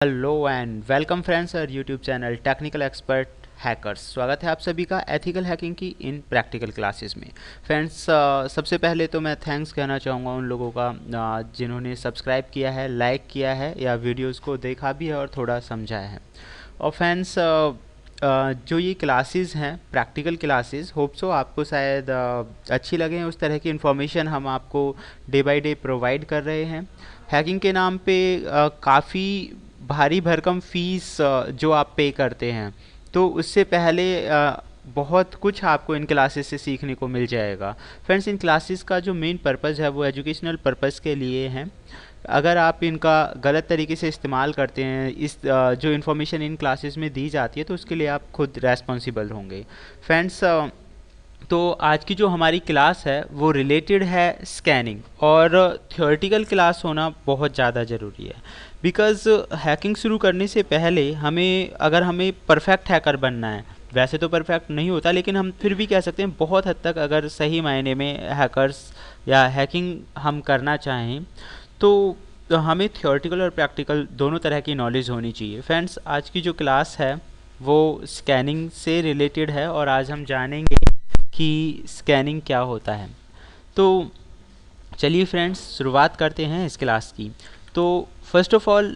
Hello and welcome friends और YouTube channel technical expert hackers. स्वागत है आप सभी का एथिकल हैकिंग की इन प्रैक्टिकल क्लासेस में। फ्रेंड्स, सबसे पहले तो मैं थैंक्स कहना चाहूँगा उन लोगों का जिन्होंने सब्सक्राइब किया है, लाइक किया है या वीडियोस को देखा भी है और थोड़ा समझा है। और फ्रेंड्स, जो ये क्लासेस हैं प्रैक्टिकल क्लासेस, होप सो आपको शायद अच्छी लगे। उस तरह की इन्फॉर्मेशन हम आपको डे बाय डे प्रोवाइड कर रहे हैं। हैकिंग के नाम पे काफ़ी भारी भरकम फीस जो आप पे करते हैं, तो उससे पहले बहुत कुछ आपको इन क्लासेस से सीखने को मिल जाएगा। फ्रेंड्स, इन क्लासेस का जो मेन पर्पज़ है वो एजुकेशनल पर्पज़ के लिए है। अगर आप इनका गलत तरीके से इस्तेमाल करते हैं, जो इन्फॉर्मेशन इन क्लासेस में दी जाती है, तो उसके लिए आप खुद रेस्पॉन्सिबल होंगे। फ्रेंड्स, तो आज की जो हमारी क्लास है वो रिलेटेड है स्कैनिंग, और थियोरेटिकल क्लास होना बहुत ज़्यादा ज़रूरी है। बिकॉज़ हैकिंग शुरू करने से पहले अगर हमें परफेक्ट हैकर बनना है, वैसे तो परफेक्ट नहीं होता, लेकिन हम फिर भी कह सकते हैं बहुत हद तक अगर सही मायने में हैकर्स या हैकिंग हम करना चाहें तो हमें थियोरेटिकल और प्रैक्टिकल दोनों तरह की नॉलेज होनी चाहिए। फ्रेंड्स, आज की जो क्लास है वो स्कैनिंग से रिलेटेड है और आज हम जानेंगे कि स्कैनिंग क्या होता है। तो चलिए फ्रेंड्स, शुरुआत करते हैं इस क्लास की। तो फर्स्ट ऑफ ऑल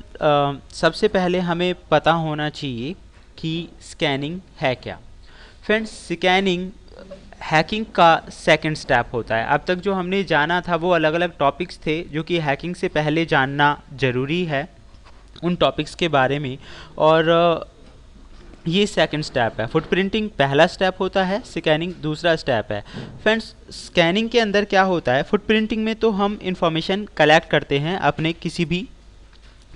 सबसे पहले हमें पता होना चाहिए कि स्कैनिंग है क्या। फ्रेंड्स, स्कैनिंग हैकिंग का सेकंड स्टेप होता है। अब तक जो हमने जाना था वो अलग अलग टॉपिक्स थे जो कि हैकिंग से पहले जानना ज़रूरी है, उन टॉपिक्स के बारे में। और ये सेकंड स्टेप है। फुटप्रिंटिंग पहला स्टेप होता है, स्कैनिंग दूसरा स्टेप है। फ्रेंड्स, स्कैनिंग के अंदर क्या होता है, फुटप्रिंटिंग में तो हम इंफॉर्मेशन कलेक्ट करते हैं अपने किसी भी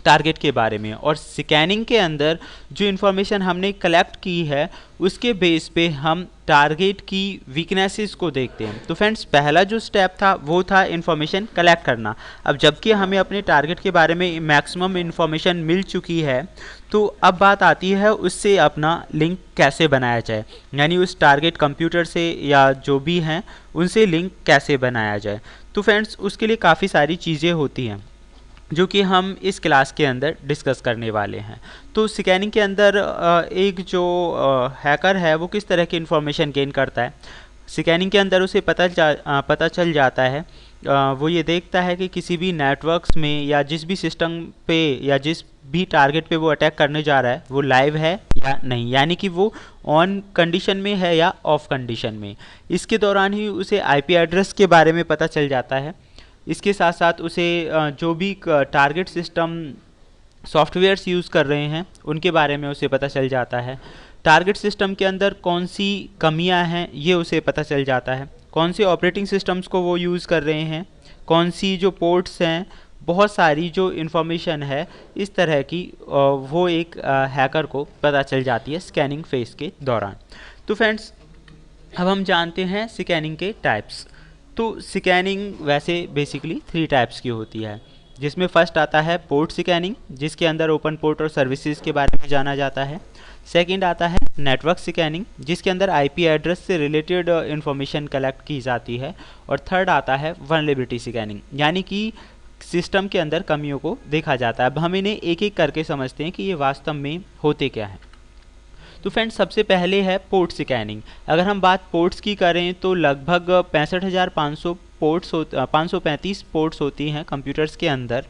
टारगेट के बारे में, और स्कैनिंग के अंदर जो इन्फॉर्मेशन हमने कलेक्ट की है उसके बेस पे हम टारगेट की वीकनेसेस को देखते हैं। तो फ्रेंड्स, पहला जो स्टेप था वो था इन्फॉर्मेशन कलेक्ट करना। अब जबकि हमें अपने टारगेट के बारे में मैक्सिमम इन्फॉर्मेशन मिल चुकी है, तो अब बात आती है उससे अपना लिंक कैसे बनाया जाए, यानी उस टारगेट कंप्यूटर से या जो भी हैं उनसे लिंक कैसे बनाया जाए। तो फ्रेंड्स, उसके लिए काफ़ी सारी चीज़ें होती हैं जो कि हम इस क्लास के अंदर डिस्कस करने वाले हैं। तो स्कैनिंग के अंदर एक जो हैकर है वो किस तरह की इन्फॉर्मेशन गेन करता है। स्कैनिंग के अंदर उसे पता चल जाता है, वो ये देखता है कि किसी भी नेटवर्क्स में या जिस भी सिस्टम पे या जिस भी टारगेट पे वो अटैक करने जा रहा है वो लाइव है या नहीं, यानी कि वो ऑन कंडीशन में है या ऑफ कंडीशन में। इसके दौरान ही उसे आईपी एड्रेस के बारे में पता चल जाता है। इसके साथ साथ उसे जो भी टारगेट सिस्टम सॉफ्टवेयर्स यूज़ कर रहे हैं उनके बारे में उसे पता चल जाता है। टारगेट सिस्टम के अंदर कौन सी कमियां हैं ये उसे पता चल जाता है। कौन से ऑपरेटिंग सिस्टम्स को वो यूज़ कर रहे हैं, कौन सी जो पोर्ट्स हैं, बहुत सारी जो इन्फॉर्मेशन है इस तरह की वो एक हैकर को पता चल जाती है स्कैनिंग फेज के दौरान। तो फ्रेंड्स, अब हम जानते हैं स्कैनिंग के टाइप्स। तो स्कैनिंग वैसे बेसिकली 3 टाइप्स की होती है, जिसमें फर्स्ट आता है पोर्ट स्कैनिंग, जिसके अंदर ओपन पोर्ट और सर्विसेज के बारे में जाना जाता है। सेकंड आता है नेटवर्क स्कैनिंग, जिसके अंदर आईपी एड्रेस से रिलेटेड इंफॉर्मेशन कलेक्ट की जाती है। और थर्ड आता है वल्नरेबिलिटी स्कैनिंग, यानी कि सिस्टम के अंदर कमियों को देखा जाता है। अब हम इन्हें एक एक करके समझते हैं कि ये वास्तव में होते क्या हैं। तो फ्रेंड्स, सबसे पहले है पोर्ट स्कैनिंग। अगर हम बात पोर्ट्स की करें तो लगभग 65,500 पोर्ट्स 535 पोर्ट्स होती हैं कंप्यूटर्स के अंदर।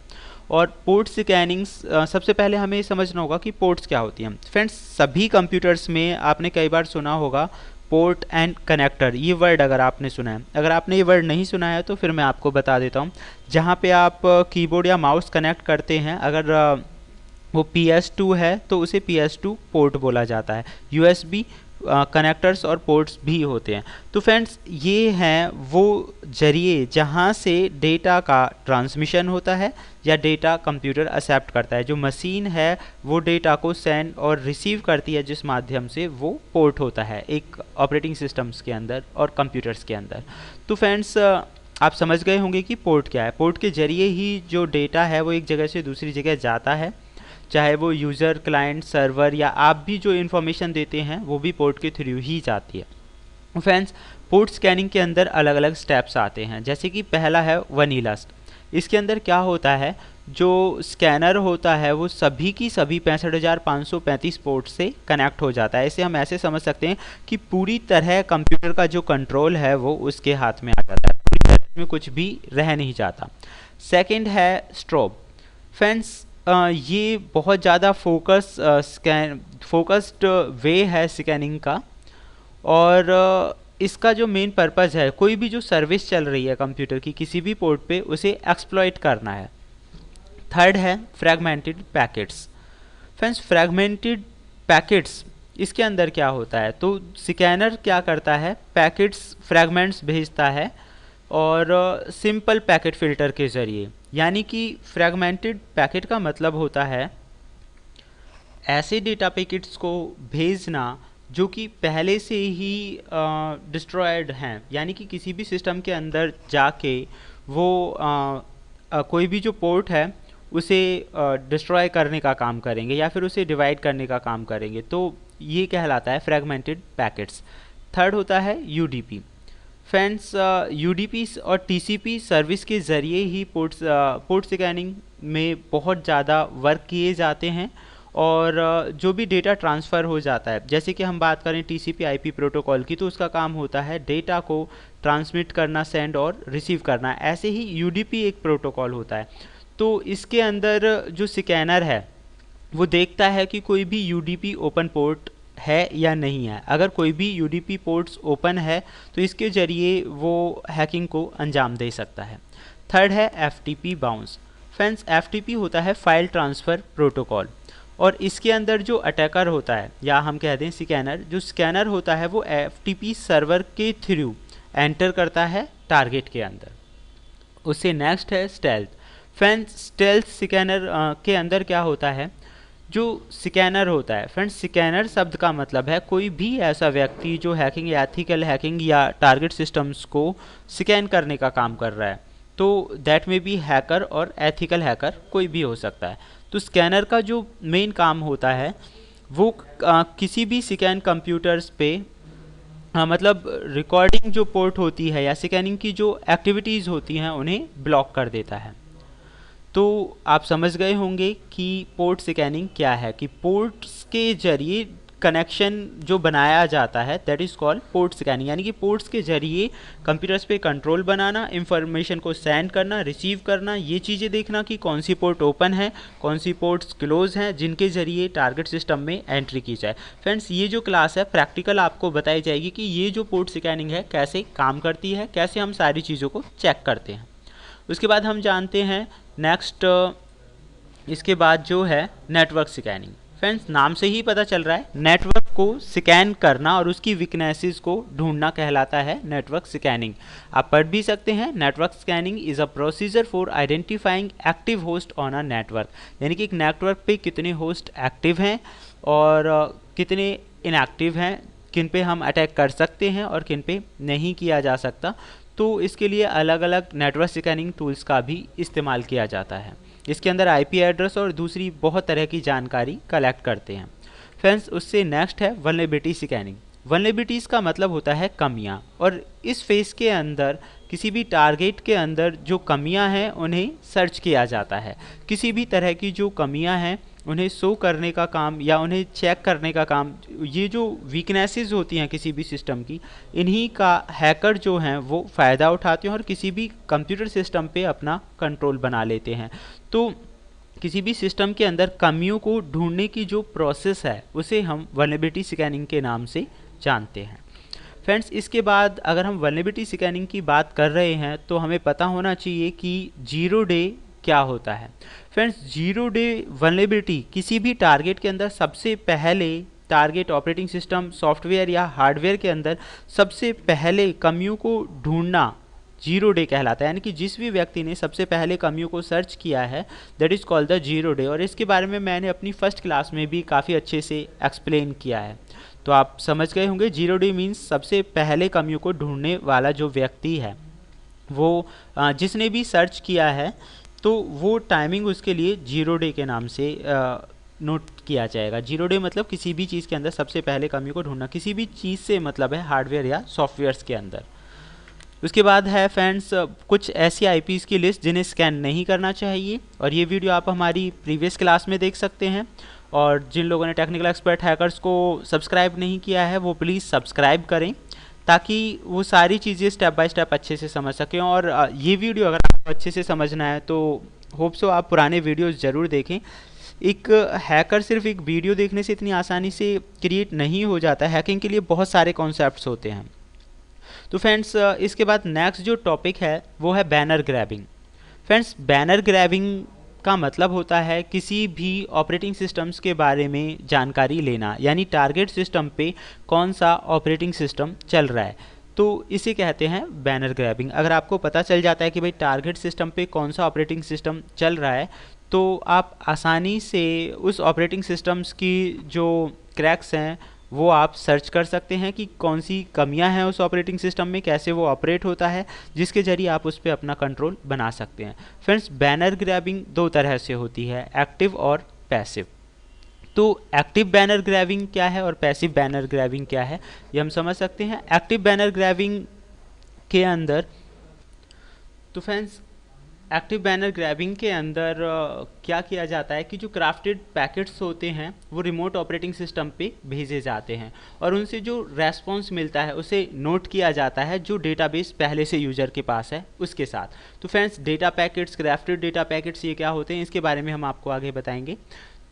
और पोर्ट स्कैनिंग सबसे पहले हमें समझना होगा कि पोर्ट्स क्या होती हैं। फ्रेंड्स, सभी कंप्यूटर्स में आपने कई बार सुना होगा पोर्ट एंड कनेक्टर, ये वर्ड अगर आपने सुना है। अगर आपने ये वर्ड नहीं सुना है तो फिर मैं आपको बता देता हूँ। जहाँ पे आप कीबोर्ड या माउस कनेक्ट करते हैं, अगर वो PS2 है तो उसे PS2 पोर्ट बोला जाता है। USB कनेक्टर्स और पोर्ट्स भी होते हैं। तो फ्रेंड्स, ये हैं वो जरिए जहाँ से डेटा का ट्रांसमिशन होता है या डेटा कंप्यूटर एक्सेप्ट करता है। जो मशीन है वो डेटा को सेंड और रिसीव करती है, जिस माध्यम से वो पोर्ट होता है एक ऑपरेटिंग सिस्टम्स के अंदर और कंप्यूटर्स के अंदर। तो फ्रेंड्स, आप समझ गए होंगे कि पोर्ट क्या है। पोर्ट के जरिए ही जो डेटा है वो एक जगह से दूसरी जगह जाता है, चाहे वो यूज़र, क्लाइंट, सर्वर या आप भी जो इन्फॉर्मेशन देते हैं वो भी पोर्ट के थ्रू ही जाती है। फ्रेंड्स, पोर्ट स्कैनिंग के अंदर अलग अलग स्टेप्स आते हैं, जैसे कि पहला है वनीला। इसके अंदर क्या होता है, जो स्कैनर होता है वो सभी की सभी 65,535 पोर्ट से कनेक्ट हो जाता है। इसे हम ऐसे समझ सकते हैं कि पूरी तरह कंप्यूटर का जो कंट्रोल है वो उसके हाथ में आ जाता है, पूरी तरह में कुछ भी रह नहीं जाता। सेकंड है स्ट्रोब। फ्रेंड्स, ये बहुत ज़्यादा फोकस्ड वे है स्कैनिंग का, और इसका जो मेन पर्पज़ है, कोई भी जो सर्विस चल रही है कंप्यूटर की किसी भी पोर्ट पे, उसे एक्सप्लॉइट करना है। थर्ड है fragmented packets. Friends, fragmented packets, इसके अंदर क्या होता है, तो स्कैनर क्या करता है, पैकेट्स फ्रैगमेंट्स भेजता है और सिंपल पैकेट फ़िल्टर के ज़रिए, यानी कि फ्रैगमेंटेड पैकेट का मतलब होता है ऐसे डेटा पैकेट्स को भेजना जो कि पहले से ही डिस्ट्रॉयड हैं, यानी कि किसी भी सिस्टम के अंदर जाके वो कोई भी जो पोर्ट है उसे डिस्ट्रॉय करने का काम करेंगे या फिर उसे डिवाइड करने का काम करेंगे, तो ये कहलाता है फ्रैगमेंटेड पैकेट्स। थर्ड होता है यूडीपी। फ्रेंड्स, यूडीपी और टीसीपी सर्विस के ज़रिए ही पोर्ट स्कैनिंग में बहुत ज़्यादा वर्क किए जाते हैं, और जो भी डेटा ट्रांसफ़र हो जाता है, जैसे कि हम बात करें टीसीपी आईपी प्रोटोकॉल की, तो उसका काम होता है डेटा को ट्रांसमिट करना, सेंड और रिसीव करना। ऐसे ही यूडीपी एक प्रोटोकॉल होता है, तो इसके अंदर जो स्कैनर है वो देखता है कि कोई भी यूडीपी ओपन पोर्ट है या नहीं है। अगर कोई भी यूडीपी पोर्ट्स ओपन है तो इसके ज़रिए वो हैकिंग को अंजाम दे सकता है। थर्ड है एफटीपी बाउंस। फ्रेंड्स, एफटीपी होता है फाइल ट्रांसफ़र प्रोटोकॉल, और इसके अंदर जो अटैकर होता है, या हम कह दें स्कैनर, जो स्कैनर होता है वो एफटीपी सर्वर के थ्रू एंटर करता है टारगेट के अंदर। उससे नेक्स्ट है स्टेल्थ। फ्रेंड्स, स्टेल्थ स्कैनर के अंदर क्या होता है, जो स्कैनर होता है, फ्रेंड्स स्कैनर शब्द का मतलब है कोई भी ऐसा व्यक्ति जो हैकिंग या एथिकल हैकिंग या टारगेट सिस्टम्स को स्कैन करने का काम कर रहा है, तो दैट में भी हैकर और एथिकल हैकर कोई भी हो सकता है। तो स्कैनर का जो मेन काम होता है वो किसी भी स्कैन कंप्यूटर्स पे मतलब रिकॉर्डिंग जो पोर्ट होती है या स्कैनिंग की जो एक्टिविटीज़ होती हैं उन्हें ब्लॉक कर देता है। तो आप समझ गए होंगे कि पोर्ट स्कैनिंग क्या है, कि पोर्ट्स के जरिए कनेक्शन जो बनाया जाता है that is called port scanning, यानी कि पोर्ट्स के जरिए कंप्यूटर्स पे कंट्रोल बनाना, इंफॉर्मेशन को सेंड करना, रिसीव करना, ये चीज़ें देखना कि कौन सी पोर्ट ओपन है, कौन सी पोर्ट्स क्लोज हैं, जिनके जरिए टारगेट सिस्टम में एंट्री की जाए। फ्रेंड्स, ये जो क्लास है प्रैक्टिकल आपको बताई जाएगी कि ये जो पोर्ट स्कैनिंग है कैसे काम करती है, कैसे हम सारी चीज़ों को चेक करते हैं। उसके बाद हम जानते हैं नेक्स्ट, इसके बाद जो है नेटवर्क स्कैनिंग। फ्रेंड्स, नाम से ही पता चल रहा है नेटवर्क को स्कैन करना और उसकी वीकनेसेस को ढूंढना कहलाता है नेटवर्क स्कैनिंग। आप पढ़ भी सकते हैं, network scanning is a procedure for identifying active host on a network, यानी कि एक नेटवर्क पे कितने होस्ट एक्टिव हैं और कितने इनएक्टिव हैं, किन पे हम अटैक कर सकते हैं और किन पे नहीं किया जा सकता। तो इसके लिए अलग अलग नेटवर्क स्कैनिंग टूल्स का भी इस्तेमाल किया जाता है। इसके अंदर आईपी एड्रेस और दूसरी बहुत तरह की जानकारी कलेक्ट करते हैं। फ्रेंड्स, उससे नेक्स्ट है वल्नरेबिलिटी स्कैनिंग। वल्नरेबिलिटीज़ का मतलब होता है कमियां, और इस फेज़ के अंदर किसी भी टारगेट के अंदर जो कमियां हैं उन्हें सर्च किया जाता है। किसी भी तरह की जो कमियां हैं उन्हें शो करने का काम या उन्हें चेक करने का काम, ये जो वीकनेसेस होती हैं किसी भी सिस्टम की, इन्हीं का हैकर जो हैं वो फ़ायदा उठाते हैं और किसी भी कंप्यूटर सिस्टम पे अपना कंट्रोल बना लेते हैं। तो किसी भी सिस्टम के अंदर कमियों को ढूंढने की जो प्रोसेस है उसे हम वल्नरेबिलिटी स्कैनिंग के नाम से जानते हैं। फ्रेंड्स, इसके बाद अगर हम वल्नरेबिलिटी स्कैनिंग की बात कर रहे हैं तो हमें पता होना चाहिए कि जीरो डे क्या होता है। फ्रेंड्स, जीरो डे वल्नरेबिलिटी किसी भी टारगेट के अंदर सबसे पहले, टारगेट ऑपरेटिंग सिस्टम सॉफ्टवेयर या हार्डवेयर के अंदर सबसे पहले कमियों को ढूंढना जीरो डे कहलाता है, यानी कि जिस भी व्यक्ति ने सबसे पहले कमियों को सर्च किया है that is called the zero day. और इसके बारे में मैंने अपनी फर्स्ट क्लास में भी काफ़ी अच्छे से एक्सप्लेन किया है, तो आप समझ गए होंगे। जीरो डे मीन्स सबसे पहले कमियों को ढूंढने वाला जो व्यक्ति है वो जिसने भी सर्च किया है तो वो टाइमिंग उसके लिए जीरो डे के नाम से नोट किया जाएगा। जीरो डे मतलब किसी भी चीज़ के अंदर सबसे पहले कमी को ढूंढना, किसी भी चीज़ से मतलब है हार्डवेयर या सॉफ्टवेयर्स के अंदर। उसके बाद है फ्रेंड्स कुछ ऐसी आईपीज़ की लिस्ट जिन्हें स्कैन नहीं करना चाहिए, और ये वीडियो आप हमारी प्रीवियस क्लास में देख सकते हैं। और जिन लोगों ने टेक्निकल एक्सपर्ट हैकर्स को सब्सक्राइब नहीं किया है वो प्लीज़ सब्सक्राइब करें, ताकि वो सारी चीज़ें स्टेप बाय स्टेप अच्छे से समझ सकें। और ये वीडियो अगर आपको अच्छे से समझना है तो होप सो आप पुराने वीडियोज़ ज़रूर देखें। एक हैकर सिर्फ एक वीडियो देखने से इतनी आसानी से क्रिएट नहीं हो जाता। हैकिंग के लिए बहुत सारे कॉन्सेप्ट्स होते हैं। तो फ्रेंड्स इसके बाद नेक्स्ट जो टॉपिक है वो है banner grabbing. Friends banner grabbing का मतलब होता है किसी भी ऑपरेटिंग सिस्टम्स के बारे में जानकारी लेना, यानी टारगेट सिस्टम पे कौन सा ऑपरेटिंग सिस्टम चल रहा है, तो इसे कहते हैं बैनर ग्रैबिंग। अगर आपको पता चल जाता है कि भाई टारगेट सिस्टम पे कौन सा ऑपरेटिंग सिस्टम चल रहा है, तो आप आसानी से उस ऑपरेटिंग सिस्टम्स की जो क्रैक्स हैं वो आप सर्च कर सकते हैं कि कौन सी कमियां हैं उस ऑपरेटिंग सिस्टम में, कैसे वो ऑपरेट होता है, जिसके जरिए आप उस पर अपना कंट्रोल बना सकते हैं। फ्रेंड्स बैनर ग्रैबिंग दो तरह से होती है, एक्टिव और पैसिव। तो एक्टिव बैनर ग्रैबिंग क्या है और पैसिव बैनर ग्रैबिंग क्या है, ये हम समझ सकते हैं। एक्टिव बैनर ग्रैबिंग के अंदर तो फ्रेंड्स एक्टिव बैनर ग्रैबिंग के अंदर क्या किया जाता है कि जो क्राफ्टेड पैकेट्स होते हैं वो रिमोट ऑपरेटिंग सिस्टम पे भेजे जाते हैं, और उनसे जो रेस्पॉन्स मिलता है उसे नोट किया जाता है जो डेटाबेस पहले से यूज़र के पास है उसके साथ। तो friends data packets, crafted data packets ये क्या होते हैं, इसके बारे में हम आपको आगे बताएंगे।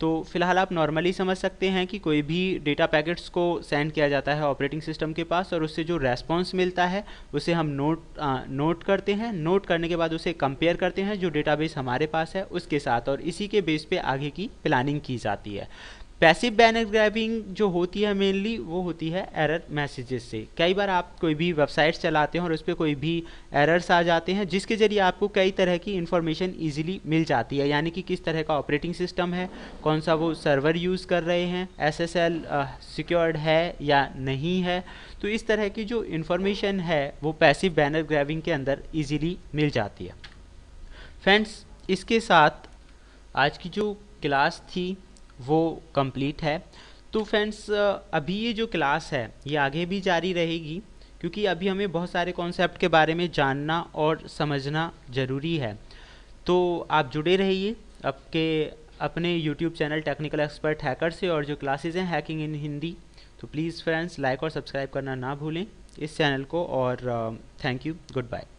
तो फिलहाल आप नॉर्मली समझ सकते हैं कि कोई भी डेटा पैकेट्स को सेंड किया जाता है ऑपरेटिंग सिस्टम के पास, और उससे जो रेस्पॉन्स मिलता है उसे हम नोट करते हैं। नोट करने के बाद उसे कंपेयर करते हैं जो डेटाबेस हमारे पास है उसके साथ, और इसी के बेस पे आगे की प्लानिंग की जाती है। पैसिव बैनर ग्रैबिंग जो होती है मेनली वो होती है एरर मैसेजेस से। कई बार आप कोई भी वेबसाइट्स चलाते हैं और उस पर कोई भी एरर्स आ जाते हैं जिसके ज़रिए आपको कई तरह की इन्फॉर्मेशन इजीली मिल जाती है, यानी कि किस तरह का ऑपरेटिंग सिस्टम है, कौन सा वो सर्वर यूज़ कर रहे हैं, SSL सिक्योर्ड है या नहीं है। तो इस तरह की जो इन्फॉर्मेशन है वो पैसिव बैनर ग्रैबिंग के अंदर ईजीली मिल जाती है। फ्रेंड्स इसके साथ आज की जो क्लास थी वो कंप्लीट है। तो फ्रेंड्स अभी ये जो क्लास है ये आगे भी जारी रहेगी, क्योंकि अभी हमें बहुत सारे कॉन्सेप्ट के बारे में जानना और समझना ज़रूरी है। तो आप जुड़े रहिए अपने YouTube channel technical expert hacker से, और जो क्लासेस हैं हैकिंग इन हिंदी, तो प्लीज़ फ्रेंड्स लाइक और सब्सक्राइब करना ना भूलें इस चैनल को। और थैंक यू, गुड बाय।